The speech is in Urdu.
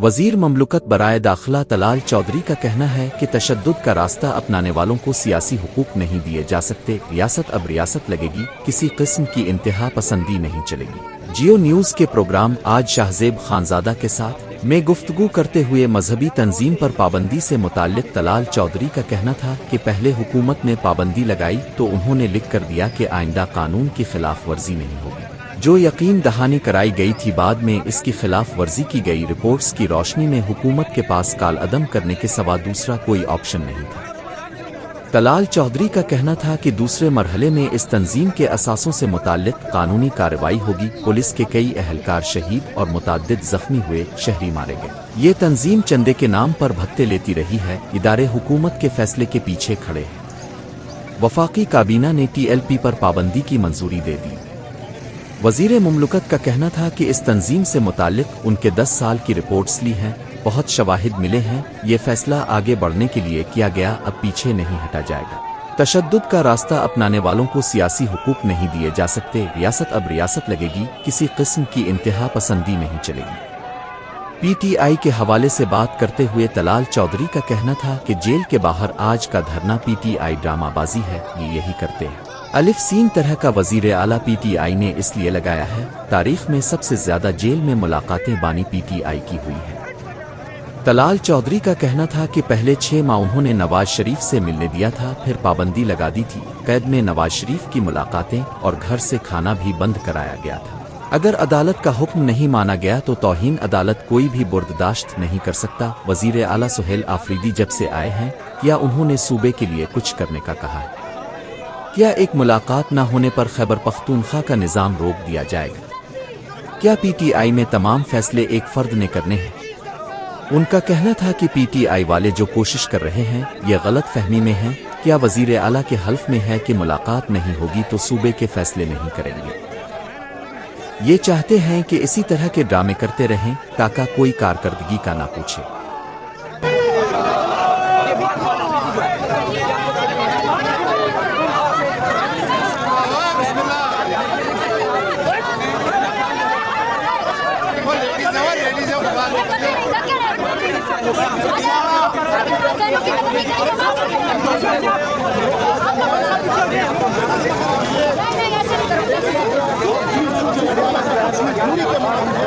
وزیر مملکت برائے داخلہ طلال چودھری کا کہنا ہے کہ تشدد کا راستہ اپنانے والوں کو سیاسی حقوق نہیں دیے جا سکتے، ریاست اب ریاست لگے گی، کسی قسم کی انتہا پسندی نہیں چلے گی۔ جیو نیوز کے پروگرام آج شاہزیب خانزادہ کے ساتھ میں گفتگو کرتے ہوئے مذہبی تنظیم پر پابندی سے متعلق طلال چودھری کا کہنا تھا کہ پہلے حکومت نے پابندی لگائی تو انہوں نے لکھ کر دیا کہ آئندہ قانون کی خلاف ورزی نہیں ہوگی، جو یقین دہانی کرائی گئی تھی بعد میں اس کی خلاف ورزی کی گئی۔ رپورٹس کی روشنی میں حکومت کے پاس کال عدم کرنے کے سوا دوسرا کوئی آپشن نہیں تھا۔ طلال چودھری کا کہنا تھا کہ دوسرے مرحلے میں اس تنظیم کے اثاثوں سے متعلق قانونی کارروائی ہوگی۔ پولیس کے کئی اہلکار شہید اور متعدد زخمی ہوئے، شہری مارے گئے۔ یہ تنظیم چندے کے نام پر بھتے لیتی رہی ہے، ادارے حکومت کے فیصلے کے پیچھے کھڑے ہیں۔ وفاقی کابینہ نے TLP پر پابندی کی منظوری دے دی۔ وزیر مملکت کا کہنا تھا کہ اس تنظیم سے متعلق ان کے 10 سال کی رپورٹس لی ہیں، بہت شواہد ملے ہیں، یہ فیصلہ آگے بڑھنے کے لیے کیا گیا، اب پیچھے نہیں ہٹا جائے گا۔ تشدد کا راستہ اپنانے والوں کو سیاسی حقوق نہیں دیے جا سکتے، ریاست اب ریاست لگے گی، کسی قسم کی انتہا پسندی نہیں چلے گی۔ PTI کے حوالے سے بات کرتے ہوئے طلال چودھری کا کہنا تھا کہ جیل کے باہر آج کا دھرنا PTI ڈرامہ بازی ہے، یہ یہی کرتے ہیں۔ الف سین طرح کا وزیر اعلیٰ PTI نے اس لیے لگایا ہے، تاریخ میں سب سے زیادہ جیل میں ملاقاتیں بانی PTI کی ہوئی ہیں۔ طلال چودھری کا کہنا تھا کہ پہلے 6 ماہ انہوں نے نواز شریف سے ملنے دیا تھا، پھر پابندی لگا دی تھی، قید میں نواز شریف کی ملاقاتیں اور گھر سے کھانا بھی بند کرایا گیا تھا۔ اگر عدالت کا حکم نہیں مانا گیا تو توہین عدالت کوئی بھی برداشت نہیں کر سکتا۔ وزیر اعلیٰ سہیل آفریدی جب سے آئے ہیں، کیا انہوں نے صوبے کے لیے کچھ کرنے کا کہا ہے؟ کیا ایک ملاقات نہ ہونے پر خیبر پختونخوا کا نظام روک دیا جائے گا؟ کیا PTI میں تمام فیصلے ایک فرد نے کرنے ہیں؟ ان کا کہنا تھا کہ PTI والے جو کوشش کر رہے ہیں یہ غلط فہمی میں ہیں۔ کیا وزیر اعلیٰ کے حلف میں ہے کہ ملاقات نہیں ہوگی تو صوبے کے فیصلے نہیں کریں گے؟ یہ چاہتے ہیں کہ اسی طرح کے ڈرامے کرتے رہیں تاکہ کوئی کارکردگی کا نہ پوچھے۔ نہیں